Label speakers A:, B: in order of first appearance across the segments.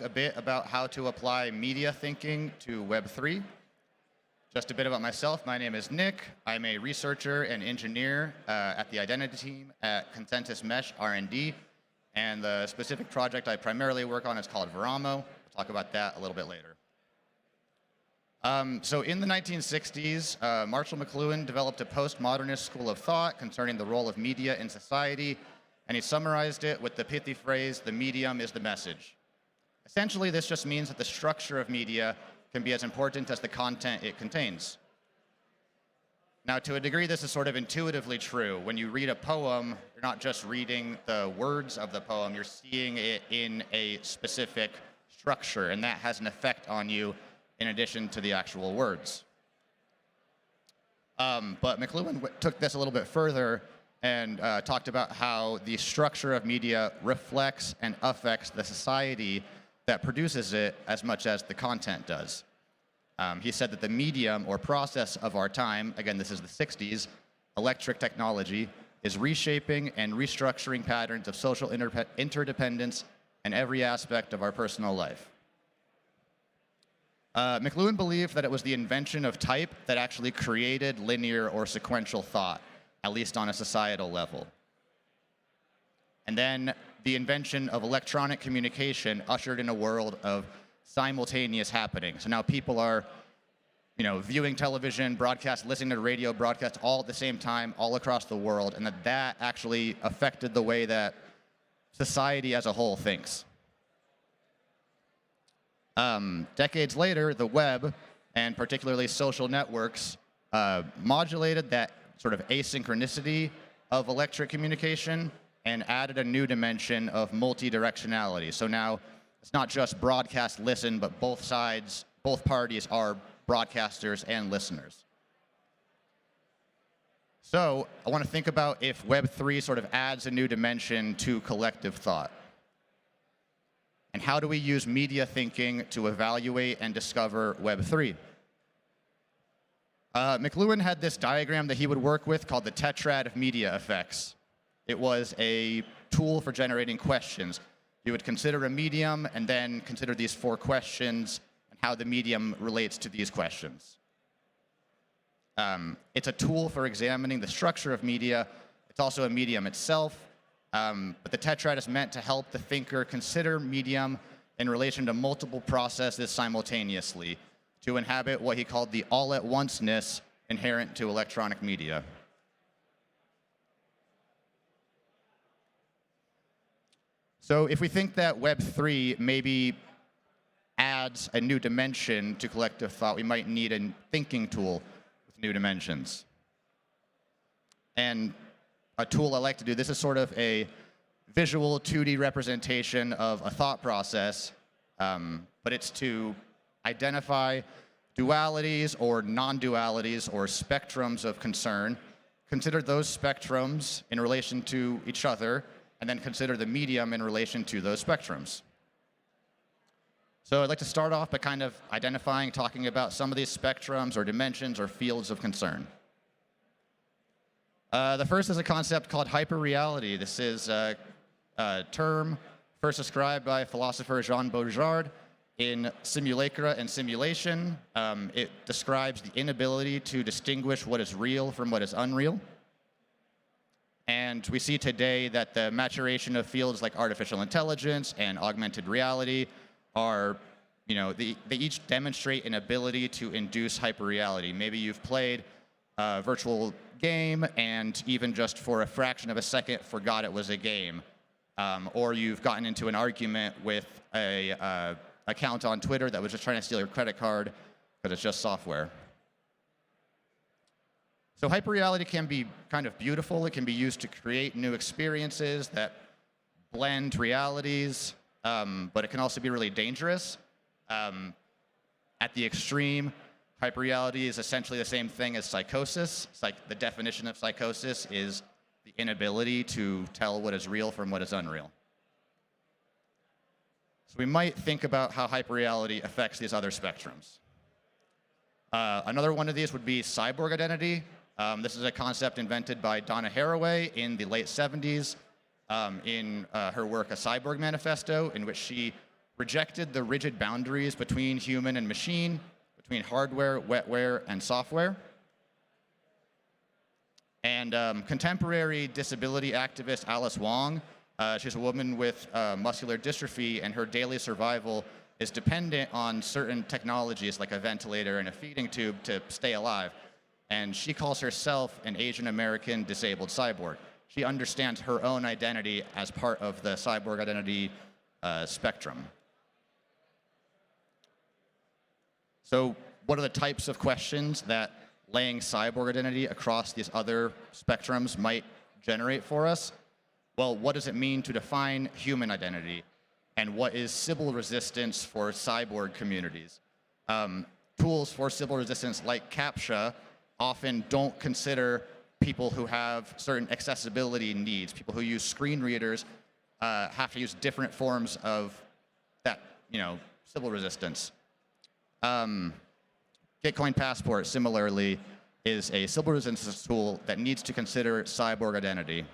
A: A bit about how to apply media thinking to Web3. Just a bit about myself. My name is Nick. I'm a researcher and engineer at the Identity team at Consensus Mesh R&D. And the specific project I primarily work on is called Veramo. We'll talk about that a little bit later. So in the 1960s, Marshall McLuhan developed a postmodernist school of thought concerning the role of media in society. And he summarized it with the pithy phrase, "The medium is the message." Essentially, this just means that the structure of media can be as important as the content it contains. Now, to a degree, this is sort of intuitively true. When you read a poem, you're not just reading the words of the poem, you're seeing it in a specific structure, and that has an effect on you in addition to the actual words. But McLuhan took this a little bit further and talked about how the structure of media reflects and affects the society that produces it as much as the content does. He said that the medium or process of our time, again, this is the 60s, electric technology, is reshaping and restructuring patterns of social interdependence in every aspect of our personal life. McLuhan believed that it was the invention of type that actually created linear or sequential thought, at least on a societal level. And then the invention of electronic communication ushered in a world of simultaneous happening. So now people are, viewing television, broadcast, listening to radio broadcast all at the same time, all across the world, and that actually affected the way that society as a whole thinks. Decades later, the web, and particularly social networks, modulated that sort of asynchronicity of electric communication and added a new dimension of multi-directionality. So now it's not just broadcast listen, but both sides, both parties are broadcasters and listeners. So I want to think about if Web3 sort of adds a new dimension to collective thought. And how do we use media thinking to evaluate and discover Web3? McLuhan had this diagram that he would work with called the tetrad of media effects. It was a tool for generating questions. You would consider a medium and then consider these 4 questions and how the medium relates to these questions. It's a tool for examining the structure of media. It's also a medium itself. But the tetrad is meant to help the thinker consider medium in relation to multiple processes simultaneously, to inhabit what he called the all-at-onceness inherent to electronic media. So if we think that Web3 maybe adds a new dimension to collective thought, we might need a thinking tool with new dimensions. And a tool I like to do, this is sort of a visual 2D representation of a thought process, but it's to identify dualities or non-dualities or spectrums of concern, consider those spectrums in relation to each other, and then consider the medium in relation to those spectrums. So I'd like to start off by kind of identifying, talking about some of these spectrums or dimensions or fields of concern. The first is a concept called hyperreality. This is a term first described by philosopher Jean Baudrillard in Simulacra and Simulation. It describes the inability to distinguish what is real from what is unreal. And we see today that the maturation of fields like artificial intelligence and augmented reality are, they each demonstrate an ability to induce hyperreality. Maybe you've played a virtual game and even just for a fraction of a second forgot it was a game. Or you've gotten into an argument with a account on Twitter that was just trying to steal your credit card because it's just software. So hyperreality can be kind of beautiful. It can be used to create new experiences that blend realities, but it can also be really dangerous. At the extreme, hyperreality is essentially the same thing as psychosis. It's like the definition of psychosis is the inability to tell what is real from what is unreal. So we might think about how hyperreality affects these other spectrums. Another one of these would be cyborg identity. This is a concept invented by Donna Haraway in the late 70s in her work, A Cyborg Manifesto, in which she rejected the rigid boundaries between human and machine, between hardware, wetware, and software. And contemporary disability activist Alice Wong, she's a woman with muscular dystrophy, and her daily survival is dependent on certain technologies like a ventilator and a feeding tube to stay alive. And she calls herself an Asian American disabled cyborg. She understands her own identity as part of the cyborg identity spectrum. So what are the types of questions that laying cyborg identity across these other spectrums might generate for us? Well, what does it mean to define human identity? And what is Sybil resistance for cyborg communities? Tools for Sybil resistance like CAPTCHA often don't consider people who have certain accessibility needs. People who use screen readers have to use different forms of that, Sybil resistance. Gitcoin Passport, similarly, is a Sybil resistance tool that needs to consider cyborg identity.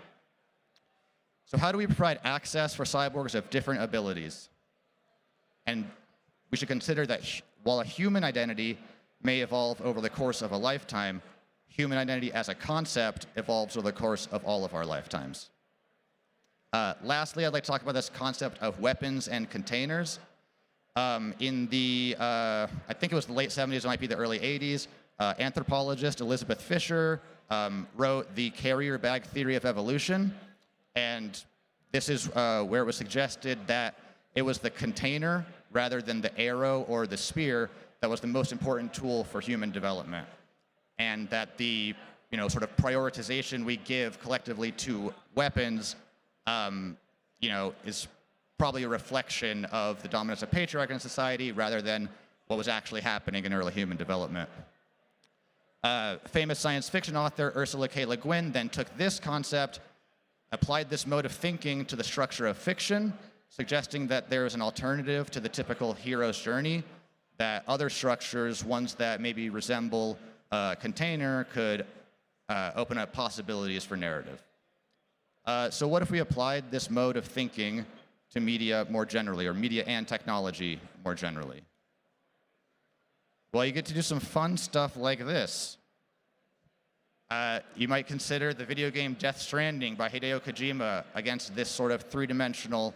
A: So how do we provide access for cyborgs of different abilities? And we should consider that while a human identity may evolve over the course of a lifetime, human identity as a concept evolves over the course of all of our lifetimes. Lastly, I'd like to talk about this concept of weapons and containers. In the, I think it was the late 70s, it might be the early 80s, anthropologist Elizabeth Fisher wrote the carrier bag theory of evolution. And this is where it was suggested that it was the container rather than the arrow or the spear that was the most important tool for human development. And that the sort of prioritization we give collectively to weapons is probably a reflection of the dominance of patriarchy in society rather than what was actually happening in early human development. Famous science fiction author Ursula K. Le Guin then took this concept, applied this mode of thinking to the structure of fiction, suggesting that there is an alternative to the typical hero's journey, that other structures, ones that maybe resemble a container, could open up possibilities for narrative. So what if we applied this mode of thinking to media more generally, or media and technology more generally? Well, you get to do some fun stuff like this. You might consider the video game Death Stranding by Hideo Kojima against this sort of three-dimensional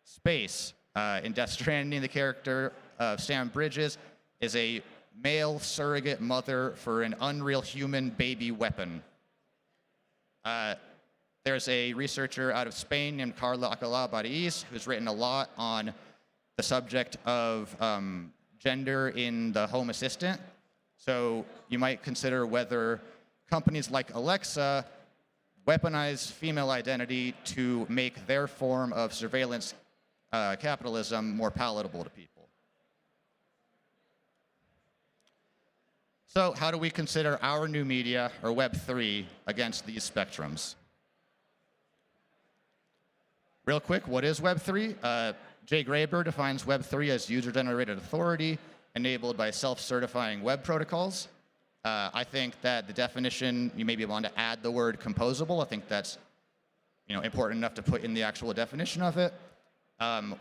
A: space. In Death Stranding, the character of Sam Bridges is a male surrogate mother for an unreal human baby weapon. There's a researcher out of Spain named Carla Alcalá Bariz who's written a lot on the subject of gender in the home assistant. So you might consider whether companies like Alexa weaponize female identity to make their form of surveillance capitalism more palatable to people. So how do we consider our new media, or Web3, against these spectrums? Real quick, what is Web3? Jay Graeber defines Web3 as user-generated authority enabled by self-certifying web protocols. I think that the definition, you maybe want to add the word composable. I think that's important enough to put in the actual definition of it.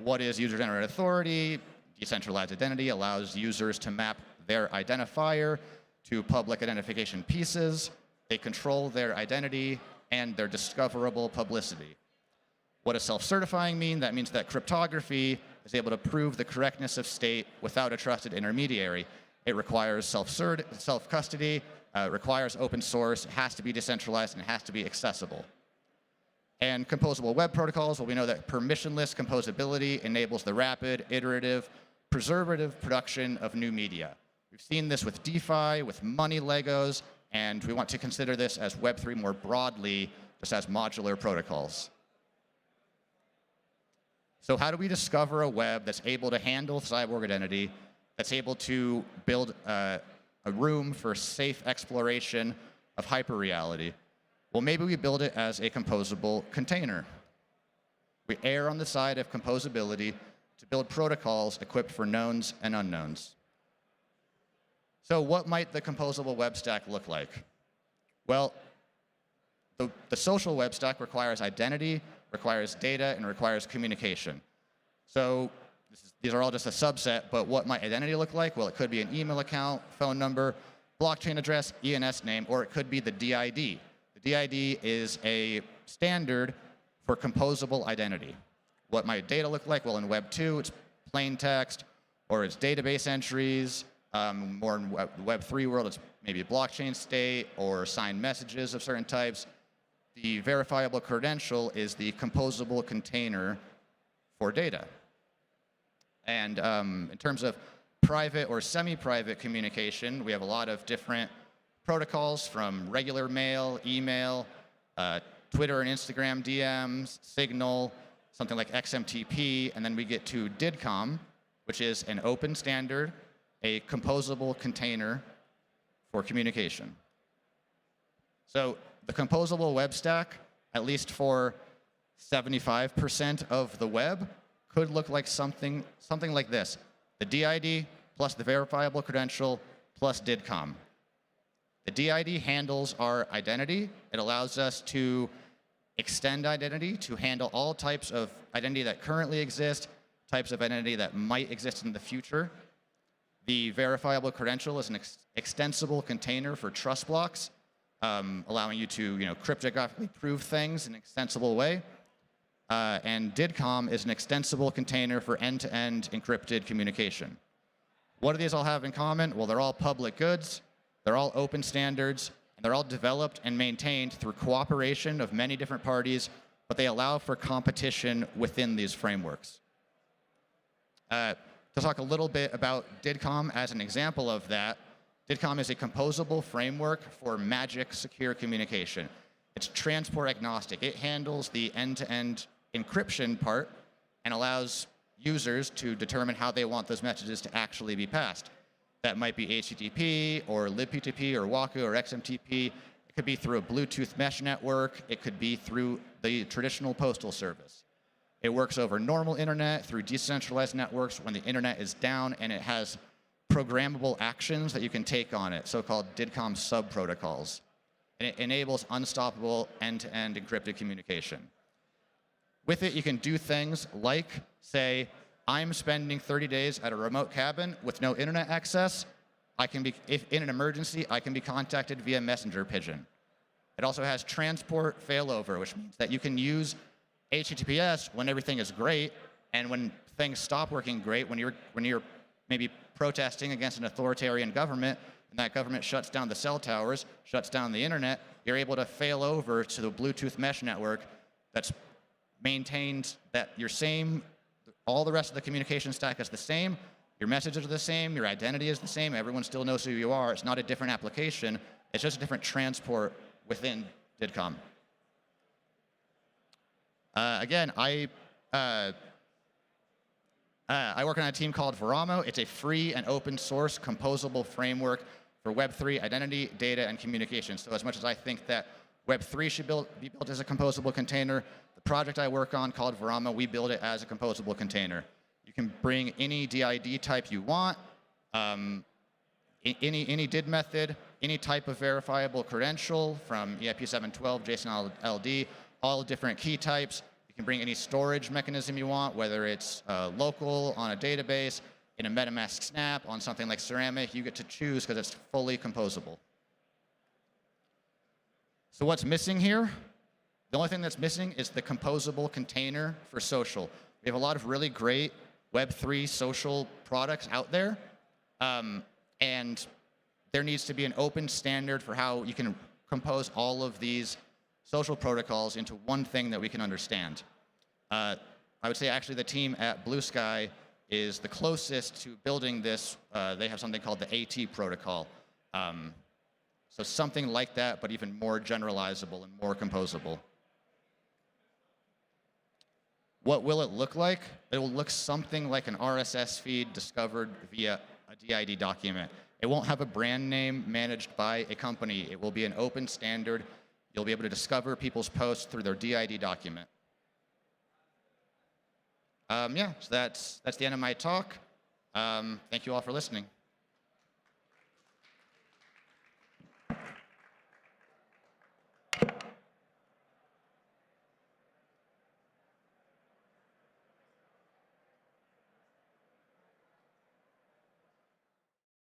A: What is user-generated authority? Decentralized identity allows users to map their identifier to public identification pieces. They control their identity and their discoverable publicity. What does self-certifying mean? That means that cryptography is able to prove the correctness of state without a trusted intermediary. It requires self-custody, requires open source, it has to be decentralized, and it has to be accessible. And composable web protocols, well, we know that permissionless composability enables the rapid, iterative, preservative production of new media. We've seen this with DeFi, with money Legos, and we want to consider this as Web3 more broadly, just as modular protocols. So how do we discover a web that's able to handle cyborg identity, that's able to build a room for safe exploration of hyperreality? Well, maybe we build it as a composable container. We err on the side of composability to build protocols equipped for knowns and unknowns. So what might the composable web stack look like? Well, the social web stack requires identity, requires data, and requires communication. So these are all just a subset, but what might identity look like? Well, it could be an email account, phone number, blockchain address, ENS name, or it could be the DID. The DID is a standard for composable identity. What might data look like? Well, in Web 2, it's plain text, or it's database entries. More in Web 3 world, it's maybe a blockchain state or signed messages of certain types. The verifiable credential is the composable container for data. And in terms of private or semi-private communication, we have a lot of different protocols from regular mail, email, Twitter and Instagram DMs, Signal, something like XMTP, and then we get to DIDCOM, which is an open standard, a composable container for communication. So the composable web stack, at least for 75% of the web, could look like something like this. The DID plus the verifiable credential plus DIDCOM. The DID handles our identity. It allows us to extend identity to handle all types of identity that currently exist, types of identity that might exist in the future. The verifiable credential is an extensible container for trust blocks, allowing you to cryptographically prove things in an extensible way. And DIDCOM is an extensible container for end-to-end encrypted communication. What do these all have in common? Well, they're all public goods, they're all open standards, and they're all developed and maintained through cooperation of many different parties, but they allow for competition within these frameworks. To talk a little bit about DIDCOM as an example of that, DIDCOM is a composable framework for magic secure communication. It's transport agnostic. It handles the end-to-end encryption part and allows users to determine how they want those messages to actually be passed. That might be HTTP or libPTP or WAKU or XMTP. It could be through a Bluetooth mesh network. It could be through the traditional postal service. It works over normal internet, through decentralized networks when the internet is down, and it has programmable actions that you can take on it, so-called DIDCOM sub-protocols. And it enables unstoppable end-to-end encrypted communication. With it, you can do things like, say, I'm spending 30 days at a remote cabin with no internet access. If in an emergency, I can be contacted via messenger pigeon. It also has transport failover, which means that you can use HTTPS when everything is great, and when things stop working great, when you're maybe protesting against an authoritarian government, and that government shuts down the cell towers, shuts down the internet, you're able to fail over to the Bluetooth mesh network that's maintained that all the rest of the communication stack is the same, your messages are the same, your identity is the same, everyone still knows who you are. It's not a different application, it's just a different transport within DIDCOM. Again, I work on a team called Veramo. It's a free and open source composable framework for Web3 identity, data, and communication. So as much as I think that Web3 should be built as a composable container, the project I work on called Veramo, we build it as a composable container. You can bring any DID type you want, any DID method, any type of verifiable credential from EIP712, JSON LD, all different key types. You can bring any storage mechanism you want, whether it's local on a database, in a MetaMask snap, on something like Ceramic. You get to choose because it's fully composable. So what's missing here? The only thing that's missing is the composable container for social. We have a lot of really great Web3 social products out there, and there needs to be an open standard for how you can compose all of these social protocols into one thing that we can understand. I would say actually the team at Blue Sky is the closest to building this. They have something called the AT protocol. So something like that, but even more generalizable and more composable. What will it look like? It will look something like an RSS feed discovered via a DID document. It won't have a brand name managed by a company. It will be an open standard. You'll be able to discover people's posts through their DID document. So that's the end of my talk. Thank you all for listening.